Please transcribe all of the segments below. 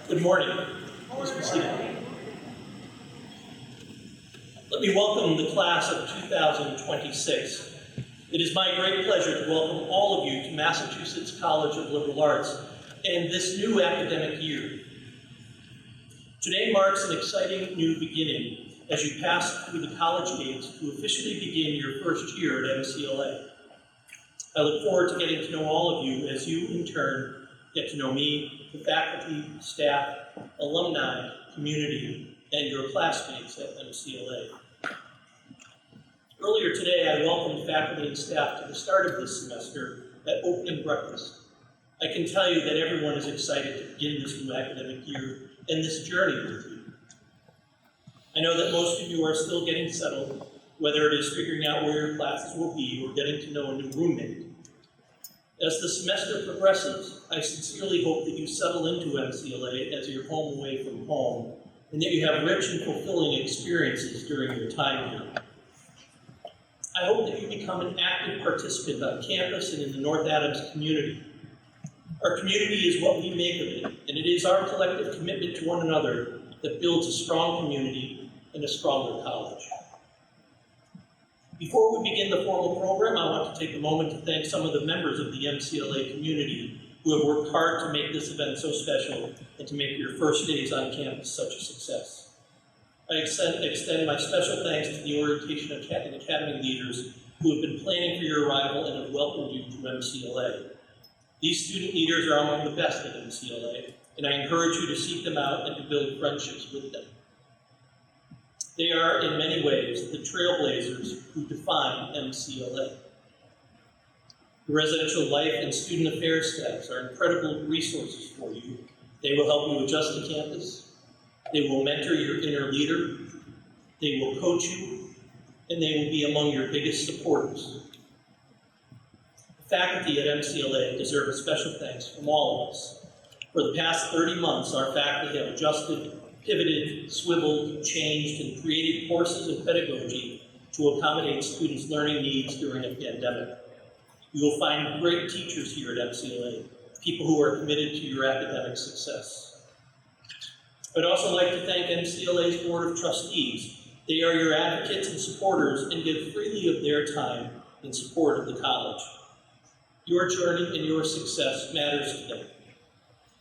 Good morning. Please be seated. Let me welcome the class of 2026. It is my great pleasure to welcome all of you to Massachusetts College of Liberal Arts and this new academic year. Today marks an exciting new beginning as you pass through the college gates to officially begin your first year at MCLA. I look forward to getting to know all of you as you, in turn, get to know me, the faculty, staff, alumni, community, and your classmates at MCLA. Earlier today, I welcomed faculty and staff to the start of this semester at opening breakfast. I can tell you that everyone is excited to begin this new academic year and this journey with you. I know that most of you are still getting settled, whether it is figuring out where your classes will be or getting to know a new roommate. As the semester progresses, I sincerely hope that you settle into MCLA as your home away from home, and that you have rich and fulfilling experiences during your time here. I hope that you become an active participant on campus and in the North Adams community. Our community is what we make of it, and it is our collective commitment to one another that builds a strong community and a stronger college. Before we begin the formal program, I want to take a moment to thank some of the members of the MCLA community who have worked hard to make this event so special and to make your first days on campus such a success. I extend my special thanks to the orientation and academy leaders who have been planning for your arrival and have welcomed you to MCLA. These student leaders are among the best at MCLA, and I encourage you to seek them out and to build friendships with them. They are, in many ways, the trailblazers who define MCLA. The residential life and student affairs staffs are incredible resources for you. They will help you adjust to campus. They will mentor your inner leader. They will coach you, and they will be among your biggest supporters. The faculty at MCLA deserve a special thanks from all of us. For the past 30 months, our faculty have adjusted, pivoted, swiveled, changed, and created courses and pedagogy to accommodate students' learning needs during a pandemic. You will find great teachers here at MCLA, people who are committed to your academic success. I'd also like to thank MCLA's Board of Trustees. They are your advocates and supporters and give freely of their time in support of the college. Your journey and your success matters to them.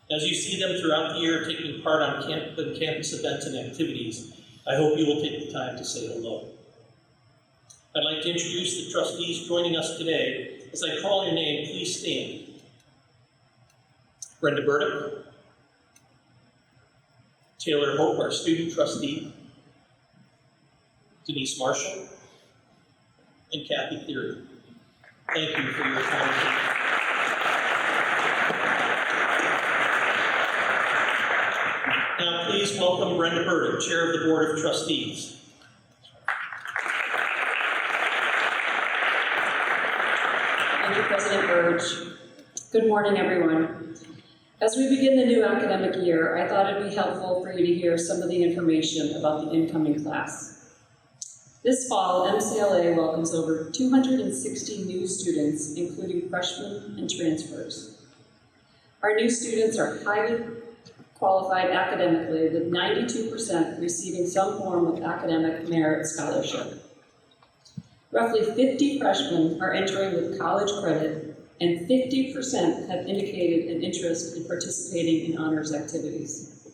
As you see them throughout the year taking part on campus events and activities, I hope you will take the time to say hello. I'd like to introduce the trustees joining us today. As I call your name, please stand. Brenda Burdick, Taylor Hope, our student trustee, Denise Marshall, and Kathy Theory. Thank you for your time today. Now please welcome Brenda Burdick, Chair of the Board of Trustees. Thank you, President Burge. Good morning, everyone. As we begin the new academic year, I thought it would be helpful for you to hear some of the information about the incoming class. This fall, MCLA welcomes over 260 new students, including freshmen and transfers. Our new students are highly qualified academically, with 92% receiving some form of academic merit scholarship. Roughly 50 freshmen are entering with college credit, and 50% have indicated an interest in participating in honors activities.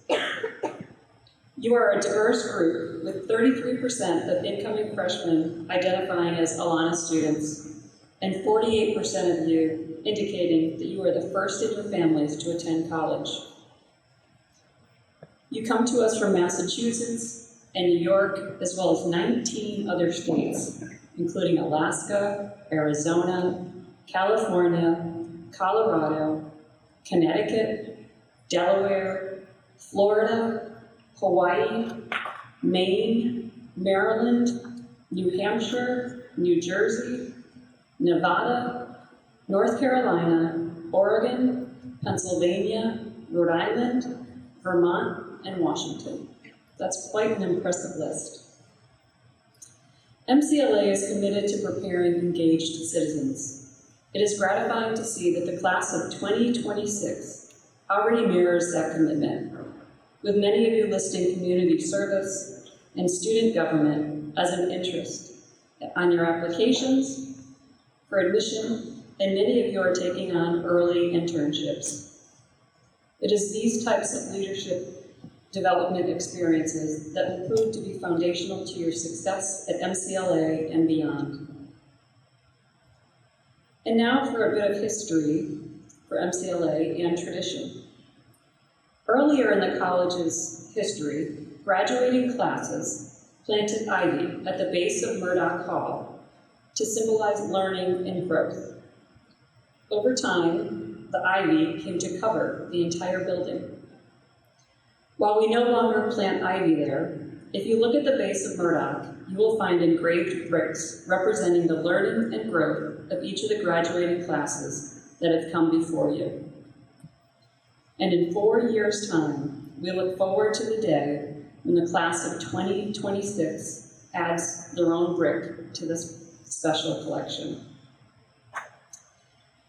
You are a diverse group, with 33% of incoming freshmen identifying as Alana students, and 48% of you indicating that you are the first in your families to attend college. You come to us from Massachusetts and New York, as well as 19 other states, including Alaska, Arizona, California, Colorado, Connecticut, Delaware, Florida, Hawaii, Maine, Maryland, New Hampshire, New Jersey, Nevada, North Carolina, Oregon, Pennsylvania, Rhode Island, Vermont, and Washington. That's quite an impressive list. MCLA is committed to preparing engaged citizens. It is gratifying to see that the class of 2026 already mirrors that commitment, with many of you listing community service and student government as an interest on your applications for admission, and many of you are taking on early internships. It is these types of leadership development experiences that will prove to be foundational to your success at MCLA and beyond. And now for a bit of history for MCLA and tradition. Earlier in the college's history, graduating classes planted ivy at the base of Murdoch Hall to symbolize learning and growth. Over time, the ivy came to cover the entire building. While we no longer plant ivy there, if you look at the base of Murdoch, you will find engraved bricks representing the learning and growth of each of the graduating classes that have come before you. And in 4 years' time, we look forward to the day when the class of 2026 adds their own brick to this special collection.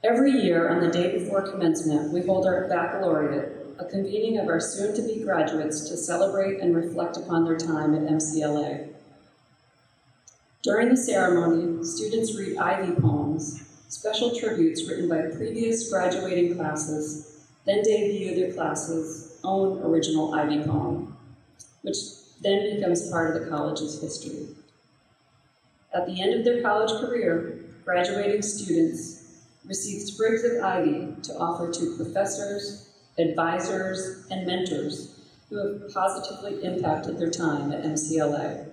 Every year, on the day before commencement, we hold our baccalaureate, a convening of our soon-to-be graduates to celebrate and reflect upon their time at MCLA. During the ceremony, students read Ivy poems, special tributes written by previous graduating classes, then debut their class's own original Ivy poem, which then becomes part of the college's history. At the end of their college career, graduating students receive sprigs of ivy to offer to professors, advisors, and mentors who have positively impacted their time at MCLA.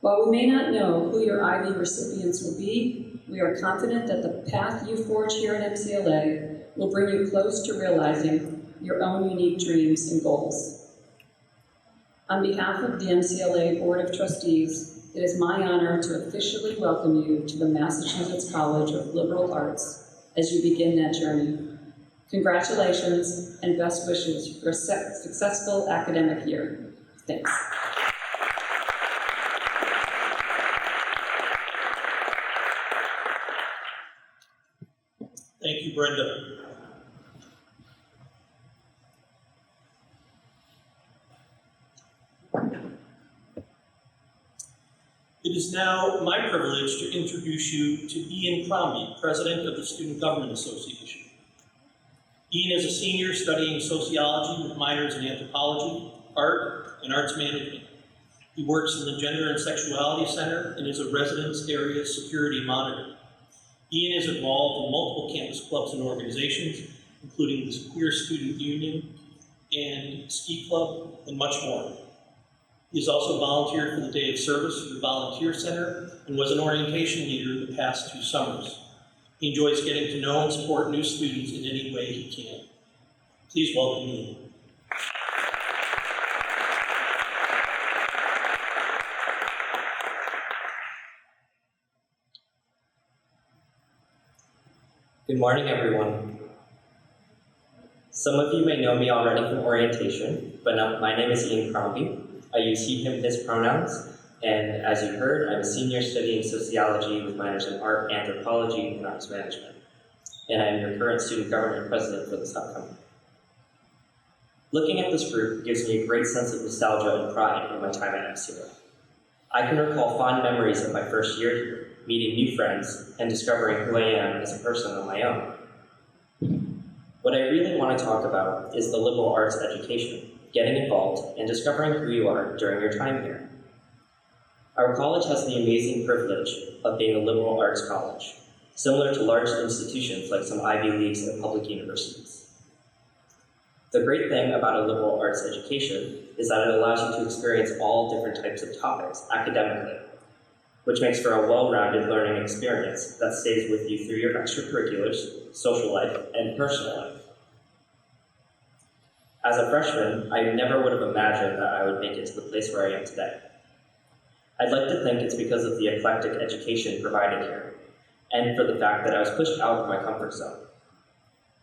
While we may not know who your Ivy recipients will be, we are confident that the path you forge here at MCLA will bring you close to realizing your own unique dreams and goals. On behalf of the MCLA Board of Trustees, it is my honor to officially welcome you to the Massachusetts College of Liberal Arts as you begin that journey. Congratulations and best wishes for a successful academic year. Thanks. Thank you, Brenda. It is now my privilege to introduce you to Ian Crombie, President of the Student Government Association. Ian is a senior studying sociology with minors in anthropology, art, and arts management. He works in the Gender and Sexuality Center and is a residence area security monitor. Ian is involved in multiple campus clubs and organizations, including the Queer Student Union and Ski Club, and much more. He has also volunteered for the Day of Service for the Volunteer Center and was an orientation leader the past 2 summers. He enjoys getting to know and support new students in any way he can. Please welcome Ian. Good morning, everyone. Some of you may know me already from orientation, but my name is Ian Crombie. I use he, him, his pronouns, and as you heard, I'm a senior studying sociology with minors in art, anthropology, and arts management. And I'm your current student government president for this upcoming. Looking at this group gives me a great sense of nostalgia and pride in my time at MCLA. I can recall fond memories of my first year here, meeting new friends, and discovering who I am as a person on my own. What I really want to talk about is the liberal arts education, getting involved, and discovering who you are during your time here. Our college has the amazing privilege of being a liberal arts college, similar to large institutions like some Ivy Leagues and public universities. The great thing about a liberal arts education is that it allows you to experience all different types of topics academically, which makes for a well-rounded learning experience that stays with you through your extracurriculars, social life, and personal life. As a freshman, I never would have imagined that I would make it to the place where I am today. I'd like to think it's because of the eclectic education provided here, and for the fact that I was pushed out of my comfort zone.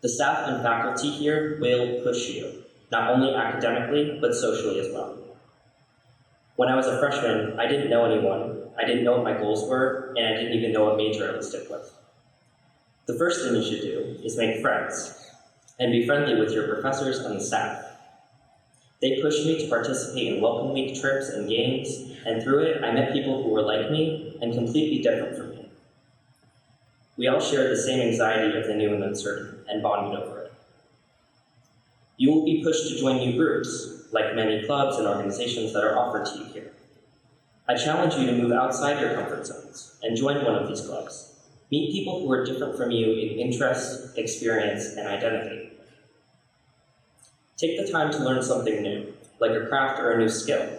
The staff and faculty here will push you, not only academically, but socially as well. When I was a freshman, I didn't know anyone, I didn't know what my goals were, and I didn't even know what major I would stick with. The first thing you should do is make friends, and be friendly with your professors and the staff. They pushed me to participate in welcome week trips and games, and through it, I met people who were like me and completely different from me. We all shared the same anxiety of the new and uncertain, and bonded over it. You will be pushed to join new groups, like many clubs and organizations that are offered to you here. I challenge you to move outside your comfort zones and join one of these clubs. Meet people who are different from you in interest, experience, and identity. Take the time to learn something new, like a craft or a new skill.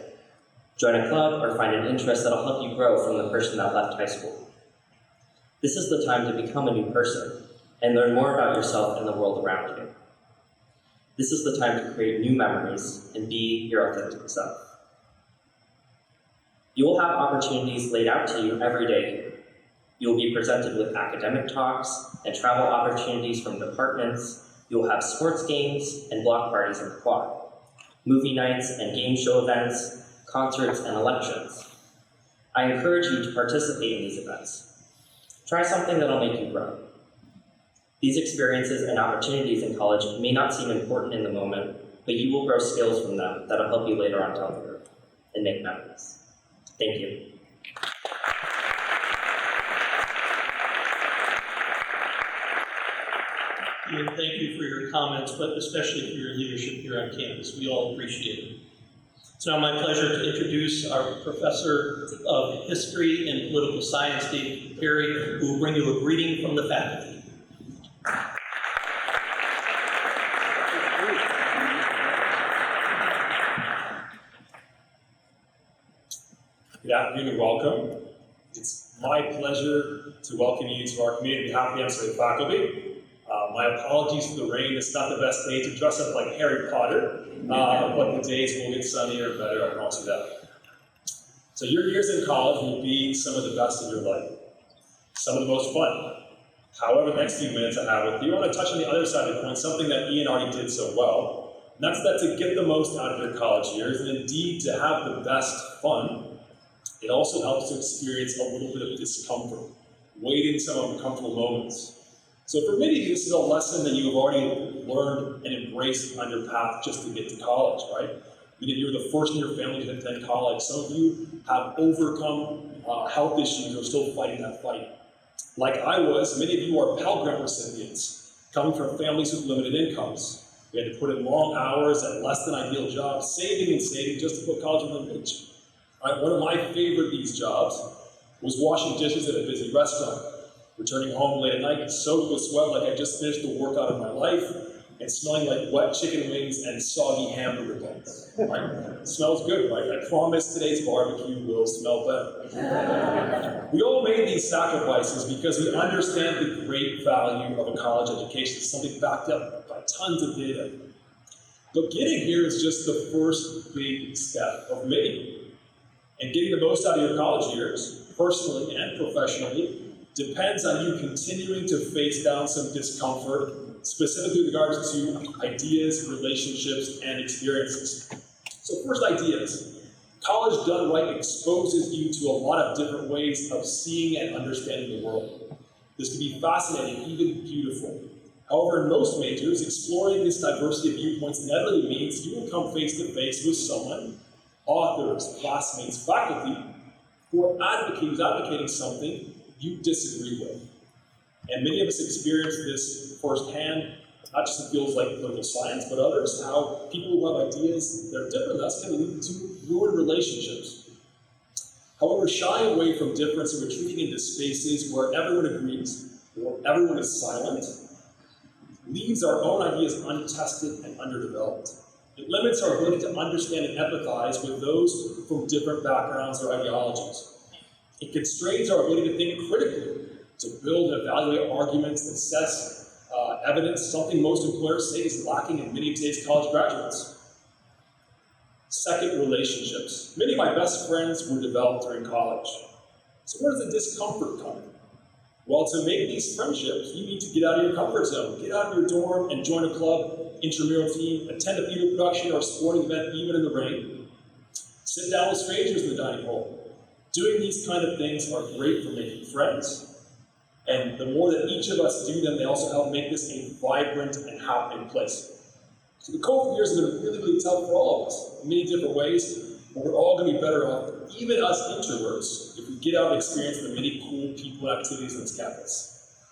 Join a club or find an interest that'll help you grow from the person that left high school. This is the time to become a new person and learn more about yourself and the world around you. This is the time to create new memories and be your authentic self. You will have opportunities laid out to you every day here. You will be presented with academic talks and travel opportunities from departments. You will have sports games and block parties in the quad, movie nights and game show events, concerts and elections. I encourage you to participate in these events. Try something that'll make you grow. These experiences and opportunities in college may not seem important in the moment, but you will grow skills from them that'll help you later on down the road and make memories. Thank you. Ian, thank you for your comments, but especially for your leadership here on campus. We all appreciate it. It's now my pleasure to introduce our Professor of History and Political Science, David Perry, who will bring you a greeting from the faculty. Good afternoon and welcome. It's my pleasure to welcome you to our community on behalf of the MCLA faculty. My apologies for the rain. It's not the best day to dress up like Harry Potter, but the days will get sunnier and better, I promise you that. So your years in college will be some of the best of your life, some of the most fun. However, the next few minutes I have with you, I want to touch on the other side of the coin, something that Ian already did so well, and that's that to get the most out of your college years, and indeed to have the best fun, it also helps to experience a little bit of discomfort, wait in some uncomfortable moments. So for many of you, this is a lesson that you have already learned and embraced on your path just to get to college, right? Many of you are the first in your family to attend college. Some of you have overcome health issues or are still fighting that fight. Like I was, many of you are Pell Grant recipients, coming from families with limited incomes. We had to put in long hours at less than ideal jobs, saving and saving just to put college within reach. One of my favorite these jobs was washing dishes at a busy restaurant, returning home late at night, soaked with sweat like I just finished the workout of my life, and smelling like wet chicken wings and soggy hamburger buns. Right? It smells good, right? I promise today's barbecue will smell better. We all made these sacrifices because we understand the great value of a college education. It's something backed up by tons of data. But getting here is just the first big step of many. And getting the most out of your college years, personally and professionally, depends on you continuing to face down some discomfort, specifically with regards to ideas, relationships, and experiences. So first, ideas. College done right exposes you to a lot of different ways of seeing and understanding the world. This can be fascinating, even beautiful. However, in most majors, exploring this diversity of viewpoints inevitably means you will come face to face with someone, authors, classmates, faculty, who are advocating something you disagree with. And many of us experience this firsthand, not just in fields like political science, but others, how people who have ideas that are different than us can lead to ruined relationships. However, shying away from difference and retreating into spaces where everyone agrees, or everyone is silent, leaves our own ideas untested and underdeveloped. It limits our ability to understand and empathize with those from different backgrounds or ideologies. It constrains our ability to think critically, to build and evaluate arguments and assess evidence, something most employers say is lacking in many of today's college graduates. Second, relationships. Many of my best friends were developed during college. So where does the discomfort come? Well, to make these friendships, you need to get out of your comfort zone. Get out of your dorm and join a club, intramural team, attend a theater production or a sporting event, even in the rain. Sit down with strangers in the dining hall. Doing these kind of things are great for making friends. And the more that each of us do them, they also help make this a vibrant and happening place. So the COVID years have been really, really tough for all of us in many different ways, but we're all going to be better off, even us introverts, if we get out and experience the many cool people and activities on this campus.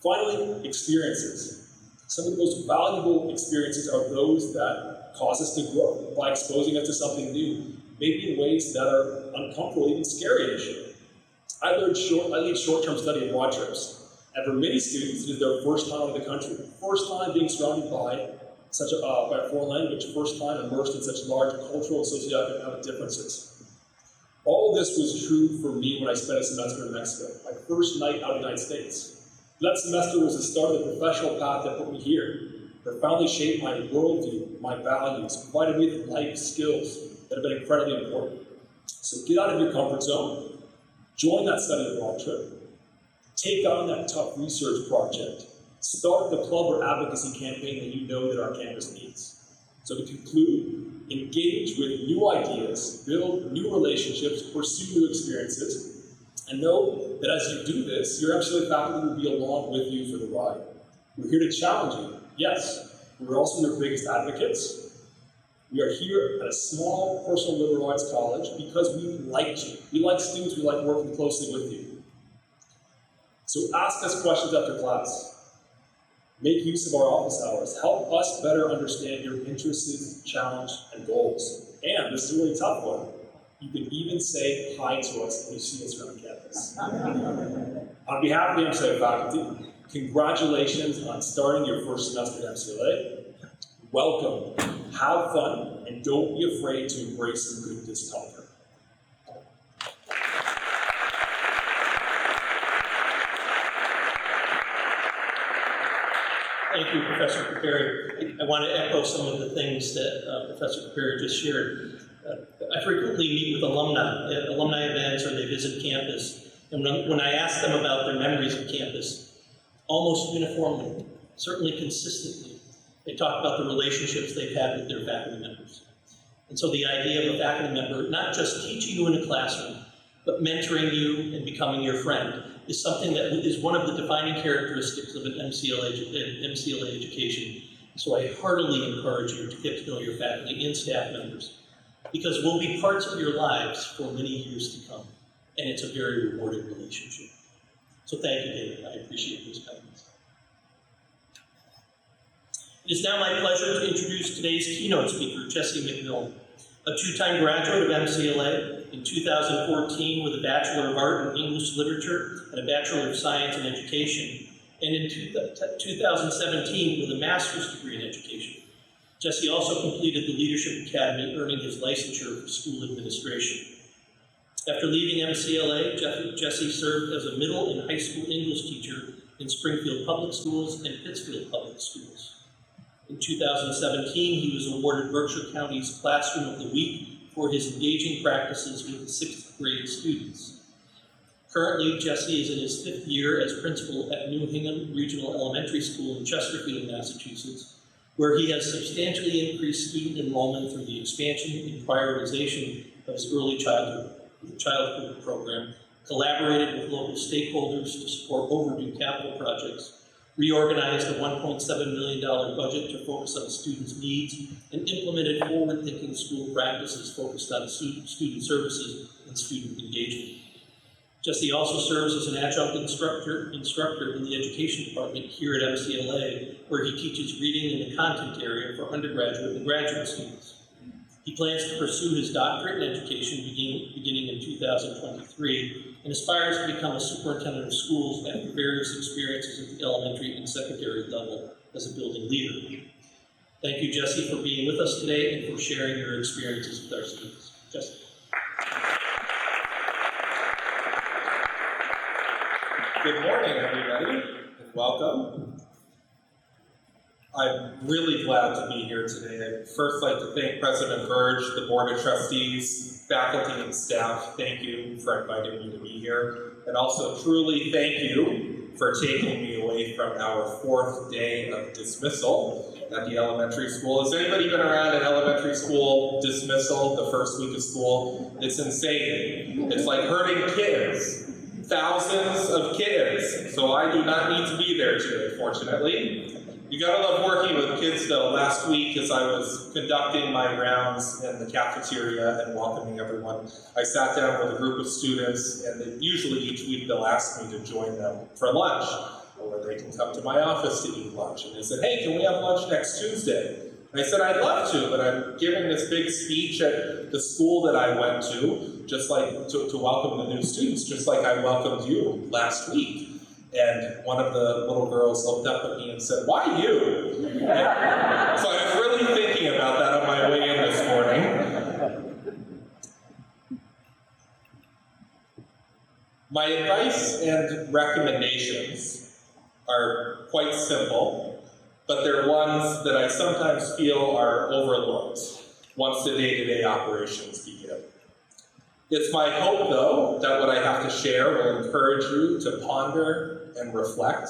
Finally, experiences. Some of the most valuable experiences are those that cause us to grow by exposing us to something new, maybe in ways that are uncomfortable, even scary initially. I lead short-term study abroad trips, and for many students, it is their first time in the country, first time being surrounded by by a foreign language, first time immersed in such large cultural and socioeconomic differences. All of this was true for me when I spent a semester in Mexico, my first night out of the United States. That semester was the start of the professional path that put me here, profoundly shaped my worldview, my values, provided me with life skills that have been incredibly important. So get out of your comfort zone, join that study abroad trip, take on that tough research project, start the club or advocacy campaign that you know that our campus needs. So to conclude, engage with new ideas, build new relationships, pursue new experiences, and know that as you do this, your MCLA faculty will be along with you for the ride. We're here to challenge you, yes, but we're also your biggest advocates. We are here at a small personal liberal arts college because we like you. We like students, we like working closely with you. So ask us questions after class. Make use of our office hours. Help us better understand your interests, challenges, and goals. And this is a really tough one. You can even say hi to us when you see us around campus. On behalf of the MCLA faculty, congratulations on starting your first semester at MCLA. Welcome, have fun, and don't be afraid to embrace some good discomfort. Thank you, Professor Caperi. I want to echo some of the things that Professor Caperi just shared. I frequently meet with alumni at alumni events or they visit campus. And when I ask them about their memories of campus, almost uniformly, certainly consistently, they talk about the relationships they've had with their faculty members. And so the idea of a faculty member not just teaching you in a classroom, but mentoring you and becoming your friend is something that is one of the defining characteristics of an MCLA education. So I heartily encourage you to get to know your faculty and staff members, because we'll be parts of your lives for many years to come, and it's a very rewarding relationship. So thank you, David. I appreciate those comments. It is now my pleasure to introduce today's keynote speaker, Jessie McMillan, a two-time graduate of MCLA, in 2014 with a Bachelor of Art in English Literature and a Bachelor of Science in Education, and in 2017 with a Master's degree in Education. Jessie also completed the Leadership Academy, earning his licensure for school administration. After leaving MCLA, Jessie served as a middle and high school English teacher in Springfield Public Schools and Pittsfield Public Schools. In 2017, he was awarded Berkshire County's Classroom of the Week for his engaging practices with 6th grade students. Currently, Jessie is in his 5th year as principal at New Hingham Regional Elementary School in Chesterfield, Massachusetts, where he has substantially increased student enrollment through the expansion and prioritization of his early childhood program, collaborated with local stakeholders to support overdue capital projects, reorganized a $1.7 million budget to focus on students' needs, and implemented forward-thinking school practices focused on student services and student engagement. Jessie also serves as an adjunct instructor in the education department here at MCLA, where he teaches reading in the content area for undergraduate and graduate students. He plans to pursue his doctorate in education beginning in 2023 and aspires to become a superintendent of schools after various experiences at the elementary and secondary level as a building leader. Thank you, Jessie, for being with us today and for sharing your experiences with our students. Jessie. Good morning, everybody, and welcome. I'm really glad to be here today. I'd first like to thank President Burge, the Board of Trustees, faculty, and staff. Thank you for inviting me to be here. And also truly thank you for taking me away from our 4th day of dismissal at the elementary school. Has anybody been around an elementary school dismissal the first week of school? It's insane. It's like herding kittens. Thousands of kittens. So I do not need to be there today, fortunately. You gotta love working with kids though. Last week, as I was conducting my rounds in the cafeteria and welcoming everyone, I sat down with a group of students, and usually each week they'll ask me to join them for lunch, or they can come to my office to eat lunch. And they said, hey, can we have lunch next Tuesday? And I said, I'd love to, but I'm giving this big speech at the school that I went to, just like to welcome the new students, just like I welcomed you last week. And one of the little girls looked up at me and said, why you? So I was really thinking about that on my way in this morning. My advice and recommendations are quite simple, but they're ones that I sometimes feel are overlooked once the day-to-day operations begin. It's my hope, though, that what I have to share will encourage you to ponder and reflect.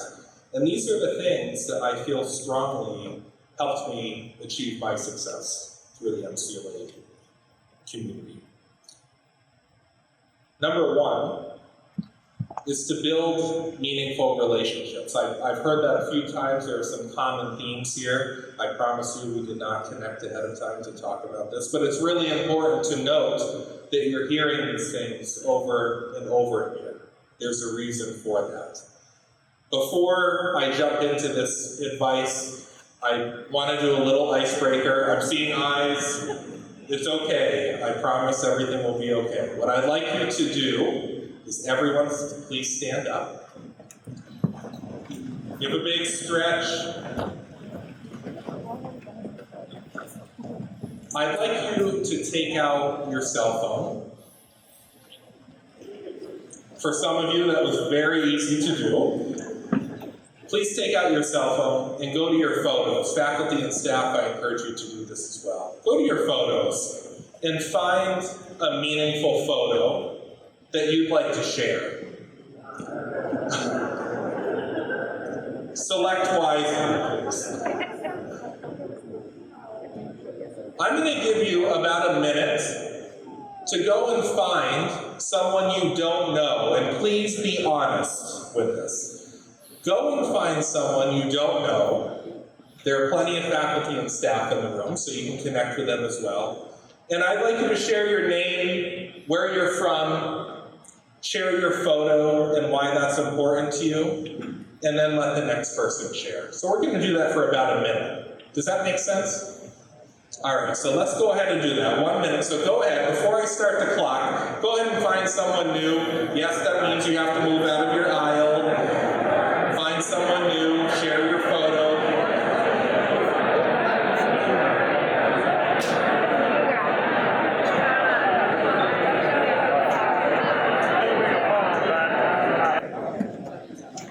And these are the things that I feel strongly helped me achieve my success through the MCLA community. Number one is to build meaningful relationships. I've heard that a few times. There are some common themes here. I promise you we did not connect ahead of time to talk about this, but it's really important to note that you're hearing these things over and over again. There's a reason for that. Before I jump into this advice, I want to do a little icebreaker. I'm seeing eyes. It's okay. I promise everything will be okay. What I'd like you to do is everyone please stand up. Give a big stretch. I'd like you to take out your cell phone. For some of you, that was very easy to do. Please take out your cell phone and go to your photos. Faculty and staff, I encourage you to do this as well. Go to your photos and find a meaningful photo that you'd like to share. Select wisely, please. I'm going to give you about a minute to go and find someone you don't know, and please be honest with this. Go and find someone you don't know. There are plenty of faculty and staff in the room, so you can connect with them as well. And I'd like you to share your name, where you're from, share your photo and why that's important to you, and then let the next person share. So we're going to do that for about a minute. Does that make sense? All right, so let's go ahead and do that. 1 minute. So go ahead, before I start the clock, go ahead and find someone new. Yes, that means you have to move out of your aisle. Find someone new, share your photo.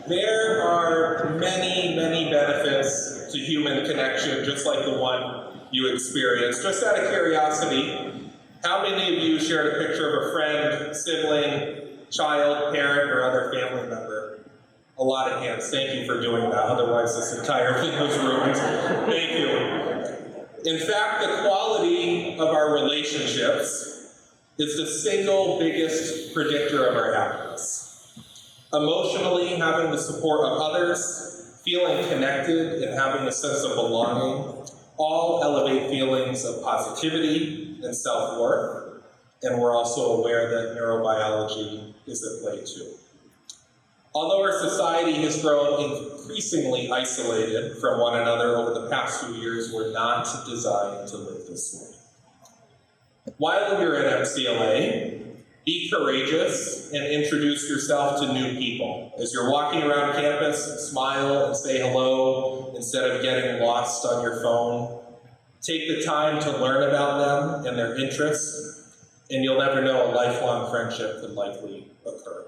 There are many, many benefits to human connection, just like the one you experienced. Just out of curiosity, how many of you shared a picture of a friend, sibling, child, parent, or other family member? A lot of hands. Thank you for doing that. Otherwise, this entire thing was ruined. Thank you. In fact, the quality of our relationships is the single biggest predictor of our happiness. Emotionally, having the support of others, feeling connected, and having a sense of belonging all elevate feelings of positivity and self-worth, and we're also aware that neurobiology is at play too. Although our society has grown increasingly isolated from one another over the past few years, we're not designed to live this way. While you're at MCLA, be courageous and introduce yourself to new people. As you're walking around campus, smile and say hello instead of getting lost on your phone. Take the time to learn about them and their interests, and you'll never know, a lifelong friendship could likely occur.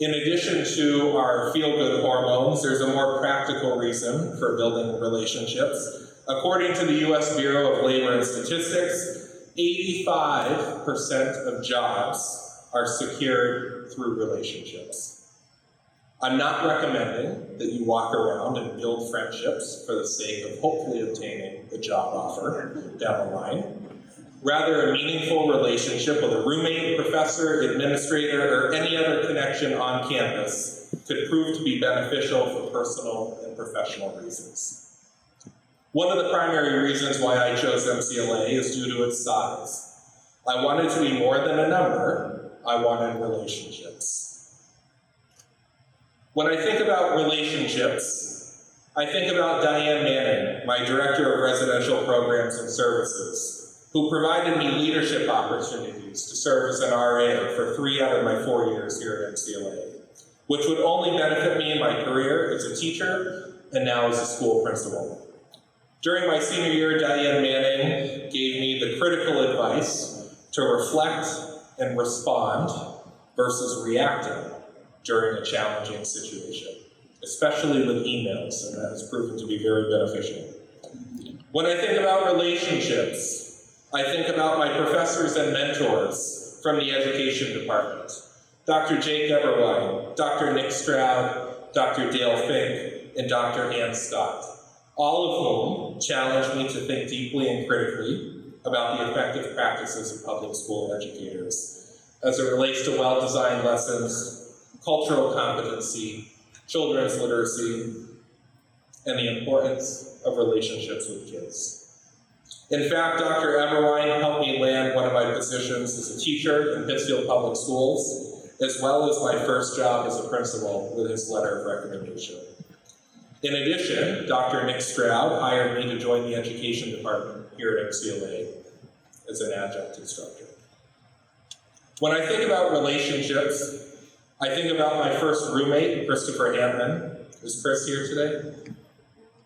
In addition to our feel-good hormones, there's a more practical reason for building relationships. According to the U.S. Bureau of Labor and Statistics, 85% of jobs are secured through relationships. I'm not recommending that you walk around and build friendships for the sake of hopefully obtaining a job offer down the line. Rather, a meaningful relationship with a roommate, professor, administrator, or any other connection on campus could prove to be beneficial for personal and professional reasons. One of the primary reasons why I chose MCLA is due to its size. I wanted to be more than a number, I wanted relationships. When I think about relationships, I think about Diane Manning, my Director of Residential Programs and Services, who provided me leadership opportunities to serve as an RA for 3 out of my 4 years here at MCLA, which would only benefit me in my career as a teacher and now as a school principal. During my senior year, Diane Manning gave me the critical advice to reflect and respond versus reacting during a challenging situation, especially with emails, and that has proven to be very beneficial. When I think about relationships, I think about my professors and mentors from the education department. Dr. Jake Eberwein, Dr. Nick Stroud, Dr. Dale Fink, and Dr. Ann Scott, all of whom challenged me to think deeply and critically about the effective practices of public school educators as it relates to well-designed lessons, cultural competency, children's literacy, and the importance of relationships with kids. In fact, Dr. Eberwein helped me land one of my positions as a teacher in Pittsfield Public Schools, as well as my first job as a principal with his letter of recommendation. In addition, Dr. Nick Stroud hired me to join the education department here at MCLA as an adjunct instructor. When I think about relationships, I think about my first roommate, Christopher Hampman. Is Chris here today?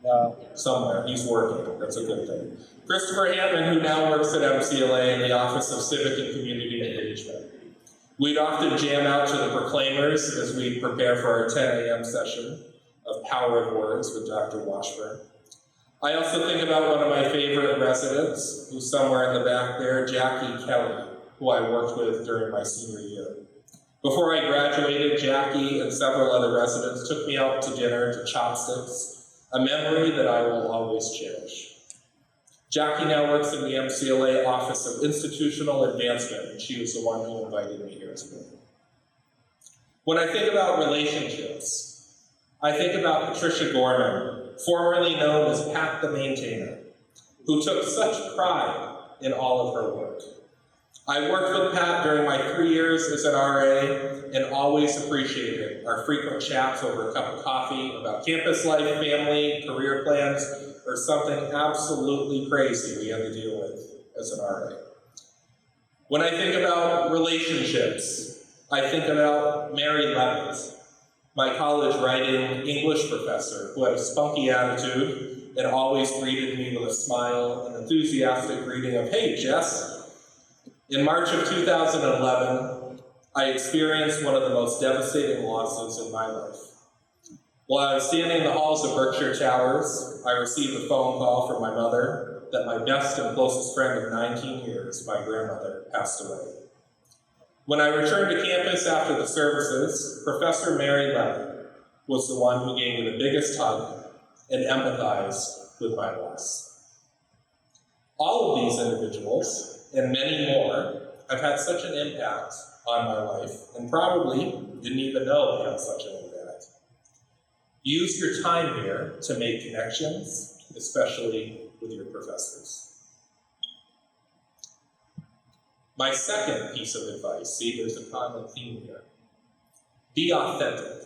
No, somewhere. He's working. That's a good thing. Christopher Hampman, who now works at MCLA in the Office of Civic and Community Engagement. We'd often jam out to the Proclaimers as we prepare for our 10 a.m. session of Power of Words with Dr. Washburn. I also think about one of my favorite residents, who's somewhere in the back there, Jackie Kelly, who I worked with during my senior year. Before I graduated, Jackie and several other residents took me out to dinner to Chopsticks, a memory that I will always cherish. Jackie now works in the MCLA Office of Institutional Advancement, and she was the one who invited me here today. When I think about relationships, I think about Patricia Gorman, formerly known as Pat the Maintainer, who took such pride in all of her work. I worked with Pat during my 3 years as an RA and always appreciated our frequent chats over a cup of coffee about campus life, family, career plans, or something absolutely crazy we had to deal with as an RA. When I think about relationships, I think about Mary Levitt, my college writing English professor who had a spunky attitude and always greeted me with a smile and enthusiastic greeting of, "Hey, Jess." In March of 2011, I experienced one of the most devastating losses in my life. While I was standing in the halls of Berkshire Towers, I received a phone call from my mother that my best and closest friend of 19 years, my grandmother, passed away. When I returned to campus after the services, Professor Mary Levitt was the one who gave me the biggest hug and empathized with my loss. All of these individuals, and many more, have had such an impact on my life, and probably didn't even know they had such an impact. Use your time here to make connections, especially with your professors. My second piece of advice, see, there's a common theme here. Be authentic.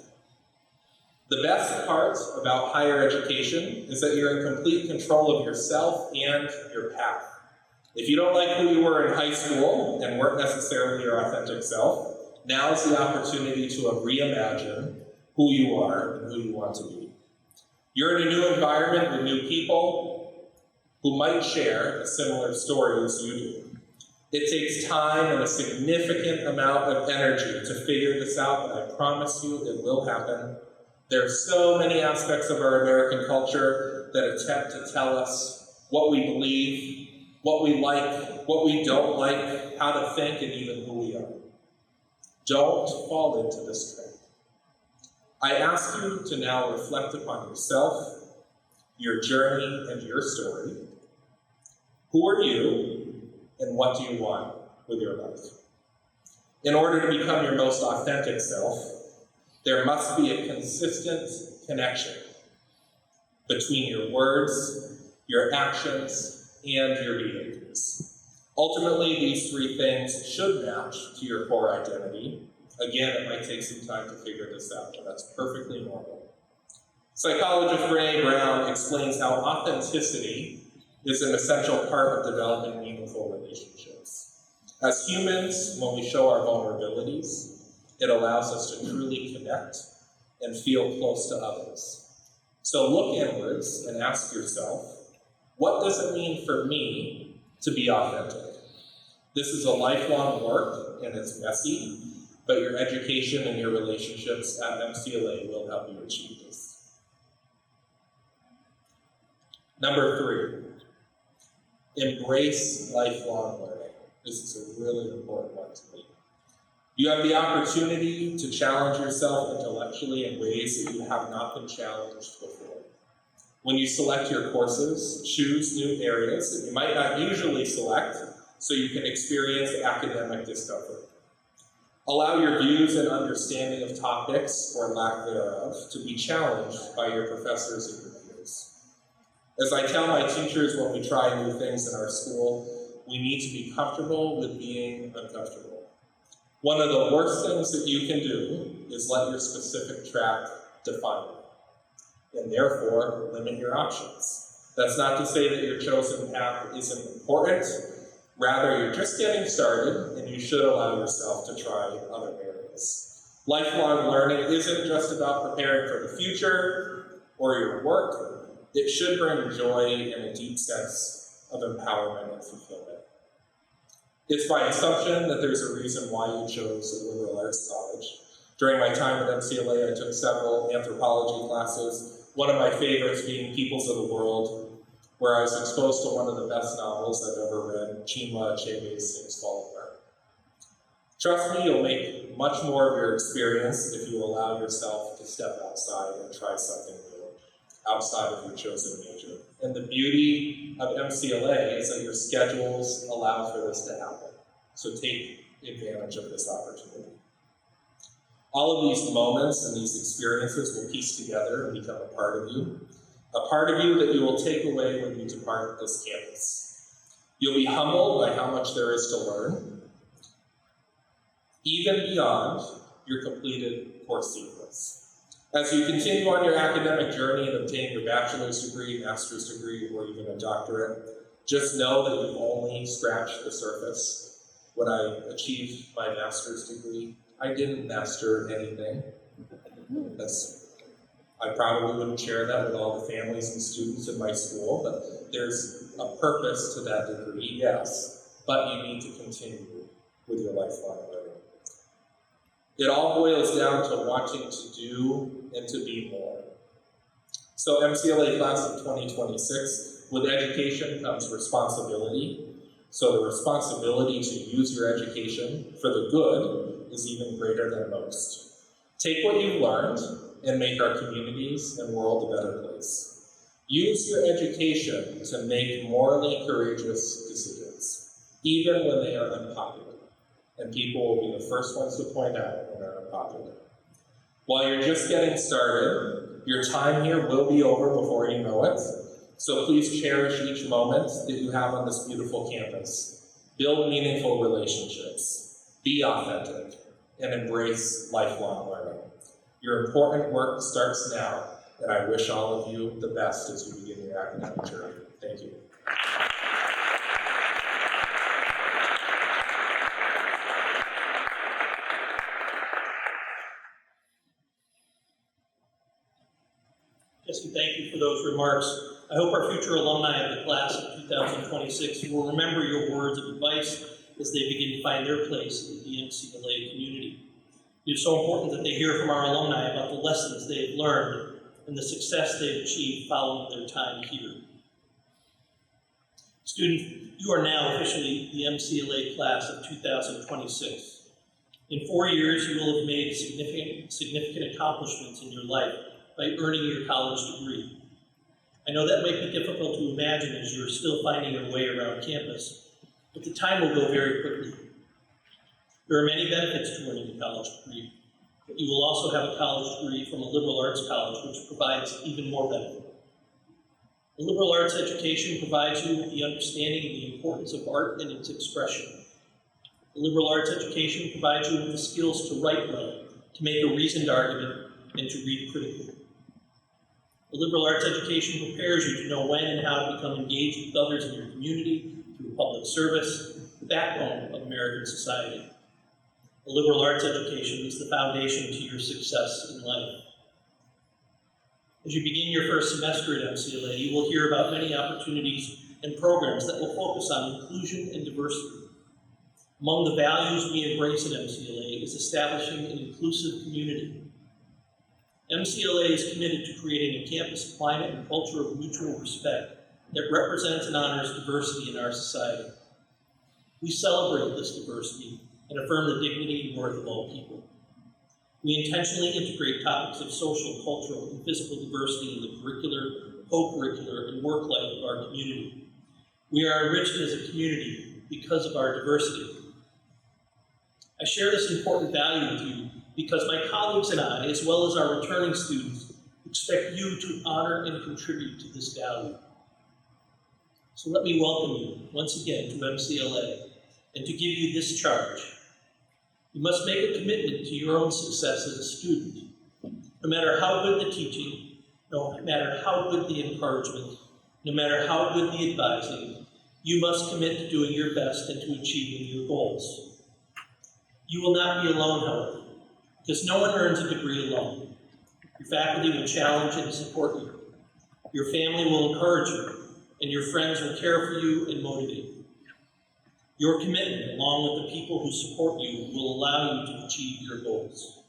The best part about higher education is that you're in complete control of yourself and your path. If you don't like who you were in high school and weren't necessarily your authentic self, now's the opportunity to reimagine who you are and who you want to be. You're in a new environment with new people who might share a similar story as you do. It takes time and a significant amount of energy to figure this out, but I promise you it will happen. There are so many aspects of our American culture that attempt to tell us what we believe, what we like, what we don't like, how to think, and even who we are. Don't fall into this trap. I ask you to now reflect upon yourself, your journey, and your story. Who are you, and what do you want with your life? In order to become your most authentic self, There must be a consistent connection between your words, your actions, and your behaviors. Ultimately, these three things should match to your core identity. Again, it might take some time to figure this out, but that's perfectly normal. Psychologist Brené Brown explains how authenticity is an essential part of developing meaningful relationships. As humans, when we show our vulnerabilities, it allows us to truly connect and feel close to others. So look inwards and ask yourself, what does it mean for me to be authentic? This is a lifelong work, and it's messy, but your education and your relationships at MCLA will help you achieve this. Number 3, embrace lifelong learning. This is a really important one to me. You have the opportunity to challenge yourself intellectually in ways that you have not been challenged before. When you select your courses, choose new areas that you might not usually select so you can experience academic discovery. Allow your views and understanding of topics, or lack thereof, to be challenged by your professors and your peers. As I tell my teachers when we try new things in our school, we need to be comfortable with being uncomfortable. One of the worst things that you can do is let your specific track define you, and therefore limit your options. That's not to say that your chosen path isn't important. Rather, you're just getting started, and you should allow yourself to try other areas. Lifelong learning isn't just about preparing for the future or your work. It should bring joy and a deep sense of empowerment and fulfillment. It's by assumption that there's a reason why you chose a liberal arts college. During my time at MCLA, I took several anthropology classes, one of my favorites being Peoples of the World, where I was exposed to one of the best novels I've ever read, Chinua Achebe's Things Fall Apart. Trust me, you'll make much more of your experience if you allow yourself to step outside and try something new, outside of your chosen major. And the beauty of MCLA is that your schedules allow for this to happen. So take advantage of this opportunity. All of these moments and these experiences will piece together and become a part of you that you will take away when you depart this campus. You'll be humbled by how much there is to learn, even beyond your completed course sequence. As you continue on your academic journey and obtain your bachelor's degree, master's degree, or even a doctorate, just know that you've only scratched the surface. When I achieved my master's degree, I didn't master anything. I probably wouldn't share that with all the families and students in my school, but there's a purpose to that degree, yes, but you need to continue with your lifelong learning. It all boils down to wanting to do and to be more. So MCLA class of 2026, with education comes responsibility. So the responsibility to use your education for the good is even greater than most. Take what you've learned and make our communities and world a better place. Use your education to make morally courageous decisions, even when they are unpopular. And people will be the first ones to point out when they're unpopular. While you're just getting started, your time here will be over before you know it. So please cherish each moment that you have on this beautiful campus. Build meaningful relationships. Be authentic. And embrace lifelong learning. Your important work starts now, and I wish all of you the best as you begin your academic journey. Thank you. Jesse, thank you for those remarks. I hope our future alumni of the class of 2026 will remember your words of advice as they begin to find their place in the MCLA community. It is so important that they hear from our alumni about the lessons they have learned and the success they've achieved following their time here. Students, you are now officially the MCLA class of 2026. In 4 years, you will have made significant accomplishments in your life by earning your college degree. I know that might be difficult to imagine as you're still finding your way around campus, but the time will go very quickly. There are many benefits to earning a college degree. but you will also have a college degree from a liberal arts college, which provides even more benefit. A liberal arts education provides you with the understanding of the importance of art and its expression. A liberal arts education provides you with the skills to write well, to make a reasoned argument, and to read critically. A liberal arts education prepares you to know when and how to become engaged with others in your community through public service, the backbone of American society. A liberal arts education is the foundation to your success in life. As you begin your first semester at MCLA, you will hear about many opportunities and programs that will focus on inclusion and diversity. Among the values we embrace at MCLA is establishing an inclusive community. MCLA is committed to creating a campus climate and culture of mutual respect that represents and honors diversity in our society. We celebrate this diversity and affirm the dignity and worth of all people. We intentionally integrate topics of social, cultural, and physical diversity in the curricular, co-curricular, and work life of our community. We are enriched as a community because of our diversity. I share this important value with you because my colleagues and I, as well as our returning students, expect you to honor and contribute to this value. So let me welcome you once again to MCLA and to give you this charge. You must make a commitment to your own success as a student. No matter how good the teaching, no matter how good the encouragement, no matter how good the advising, you must commit to doing your best and to achieving your goals. You will not be alone, however, because no one earns a degree alone. Your faculty will challenge and support you. Your family will encourage you, and your friends will care for you and motivate you. Your commitment, along with the people who support you, will allow you to achieve your goals.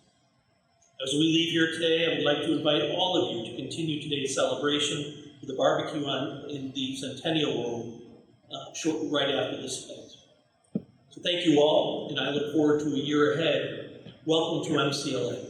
As we leave here today, I would like to invite all of you to continue today's celebration with a barbecue in the Centennial Room right after this event. So thank you all, and I look forward to a year ahead. Welcome to MCLA.